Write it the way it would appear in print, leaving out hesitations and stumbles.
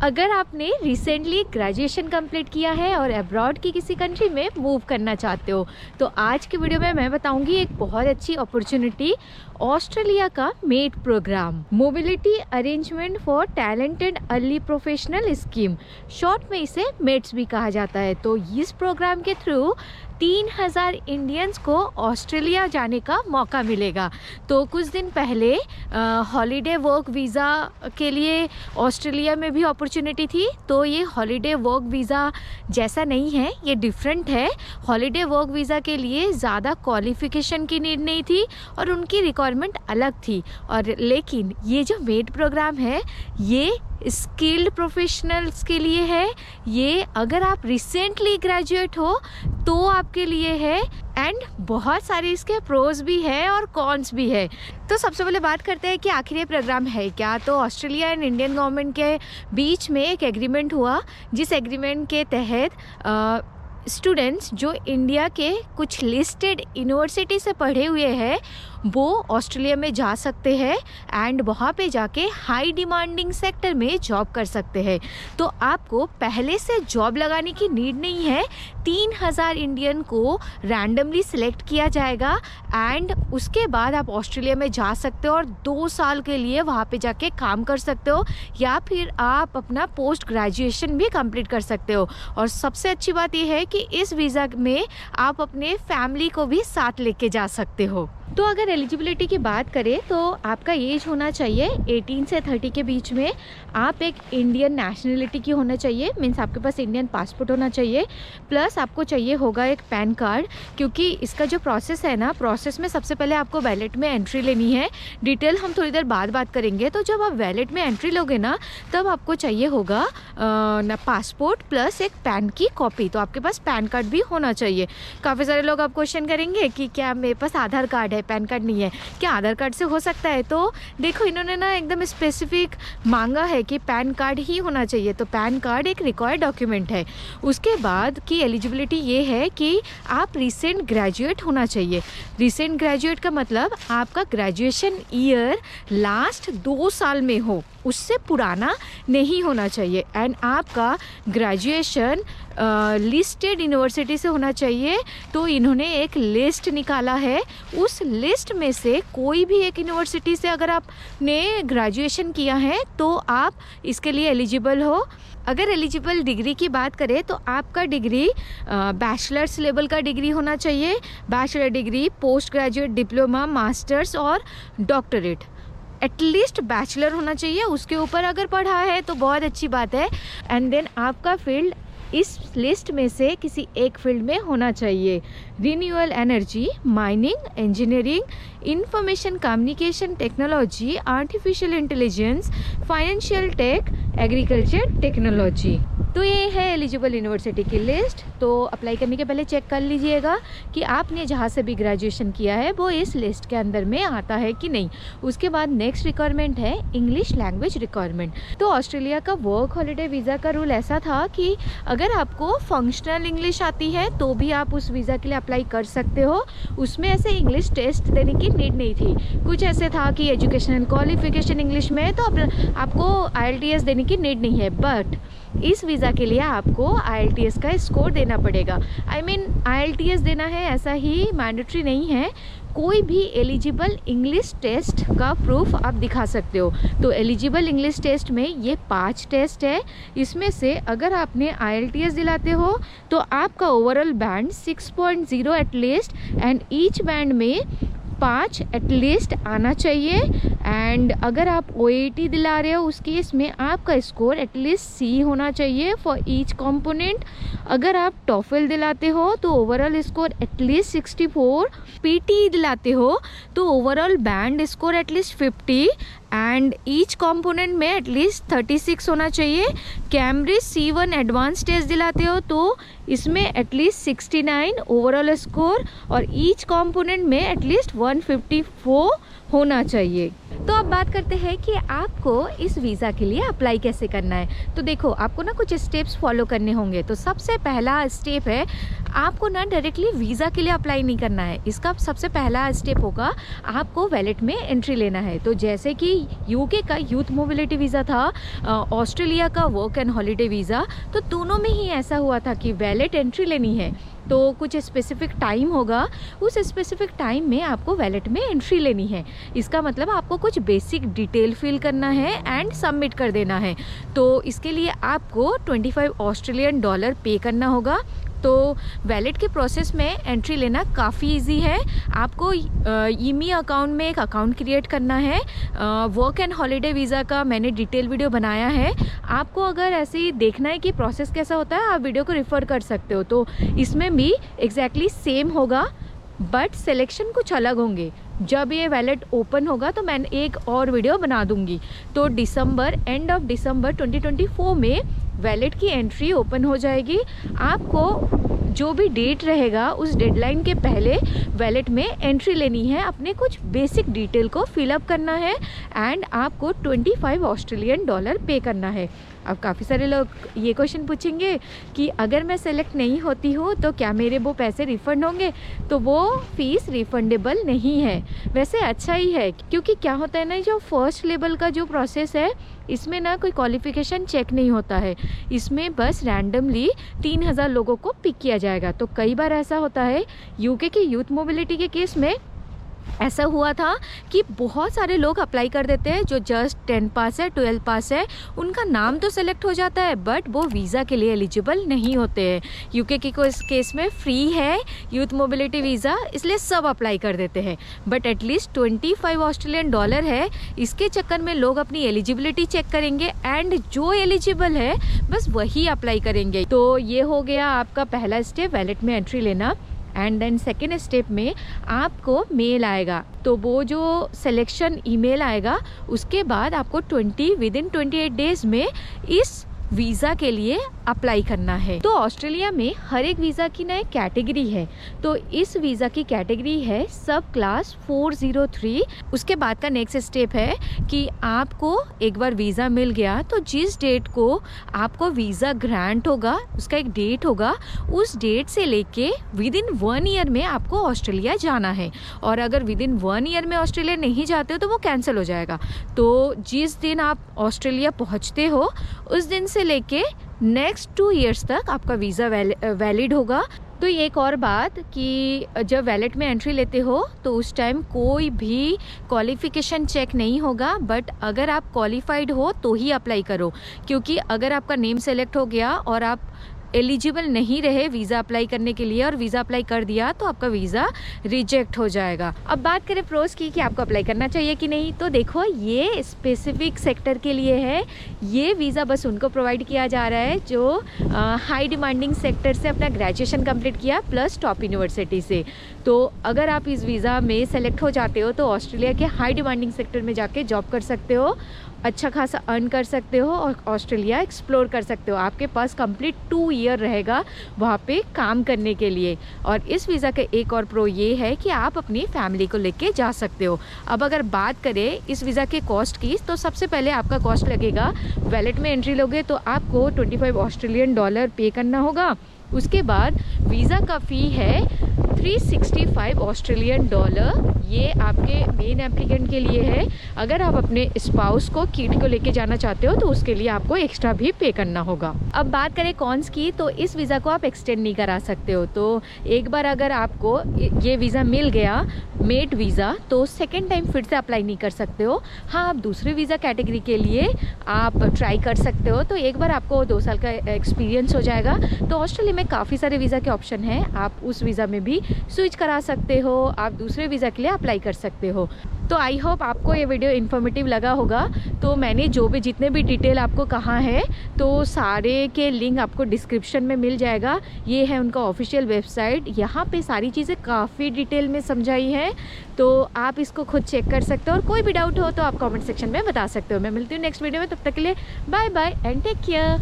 अगर आपने recently graduation complete किया है और अब्रॉड की किसी कंट्री में मूव करना चाहते हो तो आज की वीडियो में मैं बताऊंगी एक बहुत अच्छी अपॉर्चुनिटी, ऑस्ट्रेलिया का MATE programme, mobility arrangement for talented early professional scheme, short में इसे मेट्स भी कहा जाता है। तो इस प्रोग्राम के थ्रू 3000 इंडियंस को ऑस्ट्रेलिया जाने का मौका मिलेगा। तो कुछ दिन पहले हॉलीडे वर्क वीज़ा के लिए ऑस्ट्रेलिया में भी अपॉर्चुनिटी थी। तो ये हॉलीडे वर्क वीज़ा जैसा नहीं है, ये डिफरेंट है। हॉलीडे वर्क वीज़ा के लिए ज़्यादा क्वालिफ़िकेशन की नीड नहीं थी और उनकी रिक्वायरमेंट अलग थी। और लेकिन ये जो मेट प्रोग्राम है ये स्किल्ड प्रोफेशनल्स के लिए है। ये अगर आप रिसेंटली ग्रेजुएट हो तो आपके लिए है, एंड बहुत सारे इसके प्रोज भी है और कॉन्स भी है। तो सबसे पहले बात करते हैं कि आखिर ये प्रोग्राम है क्या। तो ऑस्ट्रेलिया एंड इंडियन गवर्नमेंट के बीच में एक एग्रीमेंट हुआ, जिस एग्रीमेंट के तहत स्टूडेंट्स जो इंडिया के कुछ लिस्टेड यूनिवर्सिटी से पढ़े हुए हैं वो ऑस्ट्रेलिया में जा सकते हैं एंड वहाँ पे जाके हाई डिमांडिंग सेक्टर में जॉब कर सकते हैं। तो आपको पहले से जॉब लगाने की नीड नहीं है। 3000 इंडियन को रैंडमली सिलेक्ट किया जाएगा एंड उसके बाद आप ऑस्ट्रेलिया में जा सकते हो और 2 साल के लिए वहाँ पे जाके काम कर सकते हो, या फिर आप अपना पोस्ट ग्रेजुएशन भी कंप्लीट कर सकते हो। और सबसे अच्छी बात यह है कि इस वीज़ा में आप अपने फैमिली को भी साथ लेके जा सकते हो। तो अगर एलिजिबिलिटी की बात करें तो आपका एज होना चाहिए 18 से 30 के बीच में। आप एक इंडियन नेशनलिटी की होना चाहिए, मीन्स आपके पास इंडियन पासपोर्ट होना चाहिए, प्लस आपको चाहिए होगा एक पैन कार्ड, क्योंकि इसका जो प्रोसेस है ना, प्रोसेस में सबसे पहले आपको वैलेट में एंट्री लेनी है। डिटेल हम थोड़ी देर बाद बात करेंगे। तो जब आप वैलेट में एंट्री लोगे ना तब आपको चाहिए होगा पासपोर्ट प्लस एक पैन की कॉपी। तो आपके पास पैन कार्ड भी होना चाहिए। काफ़ी सारे लोग आप क्वेश्चन करेंगे कि क्या मेरे पास आधार कार्ड है, पैन कार्ड नहीं है, क्या आधार कार्ड से हो सकता है? तो देखो इन्होंने ना एकदम स्पेसिफिक मांगा है कि पैन कार्ड ही होना चाहिए। तो पैन कार्ड एक रिक्वायर्ड डॉक्यूमेंट है। उसके बाद की एलिजिबिलिटी ये है कि आप रिसेंट ग्रेजुएट होना चाहिए। रिसेंट ग्रेजुएट का मतलब आपका ग्रेजुएशन ईयर लास्ट 2 साल में हो, उससे पुराना नहीं होना चाहिए। एंड आपका ग्रेजुएशन लिस्टेड यूनिवर्सिटी से होना चाहिए। तो इन्होंने एक लिस्ट निकाला है, उस लिस्ट में से कोई भी एक यूनिवर्सिटी से अगर आपने ग्रेजुएशन किया है तो आप इसके लिए एलिजिबल हो। अगर एलिजिबल डिग्री की बात करें तो आपका डिग्री बैचलर्स लेवल का डिग्री होना चाहिए। Bachelor degree, post graduate diploma, masters और डॉक्टरेट, एटलीस्ट बैचलर होना चाहिए। उसके ऊपर अगर पढ़ा है तो बहुत अच्छी बात है। एंड देन आपका फील्ड इस लिस्ट में से किसी एक फील्ड में होना चाहिए। Renewable energy, mining, engineering, information communication technology, artificial intelligence, financial tech, agriculture technology. तो ये है एलिजिबल यूनिवर्सिटी की लिस्ट। तो अप्लाई करने के पहले चेक कर लीजिएगा कि आपने जहाँ से भी ग्रेजुएशन किया है वो इस लिस्ट के अंदर में आता है कि नहीं। उसके बाद नेक्स्ट रिक्वायरमेंट है इंग्लिश लैंग्वेज रिक्वायरमेंट। तो ऑस्ट्रेलिया का वर्क हॉलीडे वीज़ा का रूल ऐसा था कि अगर आपको फंक्शनल इंग्लिश आती है तो भी आप उस वीज़ा के लिए अप्लाई कर सकते हो। उसमें ऐसे इंग्लिश टेस्ट देने की नीड नहीं थी। कुछ ऐसे था कि एजुकेशनल क्वालिफिकेशन इंग्लिश में तो आपको IELTS देने की नीड नहीं है, बट इस वीज़ा के लिए आपको IELTS का स्कोर देना पड़ेगा। IELTS देना है ऐसा ही मैंडेटरी नहीं है, कोई भी एलिजिबल इंग्लिश टेस्ट का प्रूफ आप दिखा सकते हो। तो एलिजिबल इंग्लिश टेस्ट में ये 5 टेस्ट है। इसमें से अगर आपने IELTS दिलाते हो तो आपका overall band 6.0 at least, and each band में 5 एटलीस्ट आना चाहिए। एंड अगर आप OET दिला रहे हो उस केस में आपका स्कोर एटलीस्ट C होना चाहिए फॉर ईच कंपोनेंट। अगर आप TOEFL दिलाते हो तो ओवरऑल स्कोर एटलीस्ट 64, PTE दिलाते हो तो overall band score at least 50 and each component में एटलीस्ट 36 होना चाहिए। कैम्ब्रिज C1 एडवांस टेस्ट दिलाते हो तो इसमें एटलीस्ट 69 ओवरऑल स्कोर और ईच कंपोनेंट में एटलीस्ट 154 होना चाहिए। तो अब बात करते हैं कि आपको इस वीज़ा के लिए अप्लाई कैसे करना है। तो देखो आपको ना कुछ स्टेप्स फॉलो करने होंगे। तो सबसे पहला स्टेप है, आपको ना डायरेक्टली वीज़ा के लिए अप्लाई नहीं करना है। इसका सबसे पहला स्टेप होगा आपको वैलेट में एंट्री लेना है। तो जैसे कि यूके का यूथ मोबिलिटी वीज़ा था, ऑस्ट्रेलिया का वर्क एंड हॉलीडे वीज़ा, तो दोनों में ही ऐसा हुआ था कि वैलिड एंट्री लेनी है तो कुछ स्पेसिफिक टाइम होगा, उस स्पेसिफिक टाइम में आपको वैलेट में एंट्री लेनी है। इसका मतलब आपको कुछ बेसिक डिटेल फिल करना है एंड सबमिट कर देना है। तो इसके लिए आपको 25 ऑस्ट्रेलियन डॉलर पे करना होगा। तो वैलेट के प्रोसेस में एंट्री लेना काफ़ी इजी है। आपको ईमी अकाउंट में एक अकाउंट क्रिएट करना है। वर्क एंड हॉलीडे वीज़ा का मैंने डिटेल वीडियो बनाया है, आपको अगर ऐसे ही देखना है कि प्रोसेस कैसा होता है आप वीडियो को रेफ़र कर सकते हो। तो इसमें भी एग्जैक्टली सेम होगा बट सिलेक्शन कुछ अलग होंगे। जब ये वैलेट ओपन होगा तो मैं एक और वीडियो बना दूंगी। तो एंड ऑफ दिसंबर 2024 में वैलेट की एंट्री ओपन हो जाएगी। आपको जो भी डेट रहेगा उस डेडलाइन के पहले वैलेट में एंट्री लेनी है, अपने कुछ बेसिक डिटेल को फिलअप करना है एंड आपको 25 ऑस्ट्रेलियन डॉलर पे करना है। अब काफ़ी सारे लोग ये क्वेश्चन पूछेंगे कि अगर मैं सेलेक्ट नहीं होती हूँ तो क्या मेरे वो पैसे रिफ़ंड होंगे? तो वो फ़ीस रिफ़ंडेबल नहीं है। वैसे अच्छा ही है, क्योंकि क्या होता है ना, जो फर्स्ट लेवल का जो प्रोसेस है इसमें ना कोई क्वालिफ़िकेशन चेक नहीं होता है, इसमें बस रैंडमली 3000 लोगों को पिक किया जाएगा। तो कई बार ऐसा होता है, यूके की यूथ मोबिलिटी के केस में ऐसा हुआ था कि बहुत सारे लोग अप्लाई कर देते हैं जो जस्ट 10 पास है, 12 पास है, उनका नाम तो सेलेक्ट हो जाता है बट वो वीज़ा के लिए एलिजिबल नहीं होते हैं। यूके की इस केस में फ्री है यूथ मोबिलिटी वीज़ा, इसलिए सब अप्लाई कर देते हैं। बट एटलीस्ट 25 ऑस्ट्रेलियन डॉलर है, इसके चक्कर में लोग अपनी एलिजिबिलिटी चेक करेंगे एंड जो एलिजिबल है बस वही अप्लाई करेंगे। तो ये हो गया आपका पहला स्टेप, वैलेट में एंट्री लेना। एंड देन सेकेंड स्टेप में आपको मेल आएगा, तो वो जो सिलेक्शन ईमेल आएगा उसके बाद आपको विदिन 28 डेज में इस वीज़ा के लिए अप्लाई करना है। तो ऑस्ट्रेलिया में हर एक वीज़ा की ना एक कैटेगरी है, तो इस वीज़ा की कैटेगरी है सब क्लास 403। उसके बाद का नेक्स्ट स्टेप है कि आपको एक बार वीज़ा मिल गया तो जिस डेट को आपको वीज़ा ग्रांट होगा उसका एक डेट होगा, उस डेट से लेके विदिन 1 ईयर में आपको ऑस्ट्रेलिया जाना है। और अगर विदिन 1 ईयर में ऑस्ट्रेलिया नहीं जाते हो तो वो कैंसिल हो जाएगा। तो जिस दिन आप ऑस्ट्रेलिया पहुँचते हो उस दिन से लेके नेक्स्ट 2 ईयर्स तक आपका वीज़ा वैलिड होगा। तो एक और बात कि जब वैलेट में एंट्री लेते हो तो उस टाइम कोई भी क्वालिफ़िकेशन चेक नहीं होगा, बट अगर आप क्वालिफाइड हो तो ही अप्लाई करो, क्योंकि अगर आपका नेम सेलेक्ट हो गया और आप एलिजिबल नहीं रहे वीज़ा अप्लाई करने के लिए और वीज़ा अप्लाई कर दिया तो आपका वीज़ा रिजेक्ट हो जाएगा। अब बात करें प्रोस की कि आपको अप्लाई करना चाहिए कि नहीं, तो देखो ये स्पेसिफिक सेक्टर के लिए है। ये वीज़ा बस उनको प्रोवाइड किया जा रहा है जो हाई डिमांडिंग सेक्टर से अपना ग्रेजुएशन कंप्लीट किया प्लस टॉप यूनिवर्सिटी से। तो अगर आप इस वीज़ा में सेलेक्ट हो जाते हो तो ऑस्ट्रेलिया के हाई डिमांडिंग सेक्टर में जाके जॉब कर सकते हो, अच्छा खासा अर्न कर सकते हो और ऑस्ट्रेलिया एक्सप्लोर कर सकते हो। आपके पास कंप्लीट 2 ईयर रहेगा वहाँ पे काम करने के लिए। और इस वीज़ा का एक और प्रो ये है कि आप अपनी फैमिली को लेके जा सकते हो। अब अगर बात करें इस वीज़ा के कॉस्ट की, तो सबसे पहले आपका कॉस्ट लगेगा, वैलेट में एंट्री लोगे तो आपको 25 ऑस्ट्रेलियन डॉलर पे करना होगा। उसके बाद वीज़ा का फ़ी है 365 ऑस्ट्रेलियन डॉलर, ये आपके मेन एप्लीकेंट के लिए है। अगर आप अपने स्पाउस को किड को लेके जाना चाहते हो तो उसके लिए आपको एक्स्ट्रा भी पे करना होगा। अब बात करें कॉन्स की, तो इस वीज़ा को आप एक्सटेंड नहीं करा सकते हो। तो एक बार अगर आपको ये वीज़ा मिल गया मेट वीज़ा तो सेकेंड टाइम फिर से अप्लाई नहीं कर सकते हो। हाँ, आप दूसरे वीज़ा कैटेगरी के लिए आप ट्राई कर सकते हो, तो एक बार आपको 2 साल का एक्सपीरियंस हो जाएगा। तो ऑस्ट्रेलिया में काफ़ी सारे वीज़ा के ऑप्शन हैं, आप उस वीज़ा में भी स्विच करा सकते हो, आप दूसरे वीज़ा के लिए अप्लाई कर सकते हो। तो आई होप आपको ये वीडियो इन्फॉर्मेटिव लगा होगा। तो मैंने जो भी जितने भी डिटेल आपको कहा है तो सारे के लिंक आपको डिस्क्रिप्शन में मिल जाएगा। ये है उनका ऑफिशियल वेबसाइट, यहाँ पे सारी चीज़ें काफ़ी डिटेल में समझाई है, तो आप इसको खुद चेक कर सकते हो। और कोई भी डाउट हो तो आप कमेंट सेक्शन में बता सकते हो। मैं मिलती हूँ नेक्स्ट वीडियो में, तब तक के लिए bye bye and take care.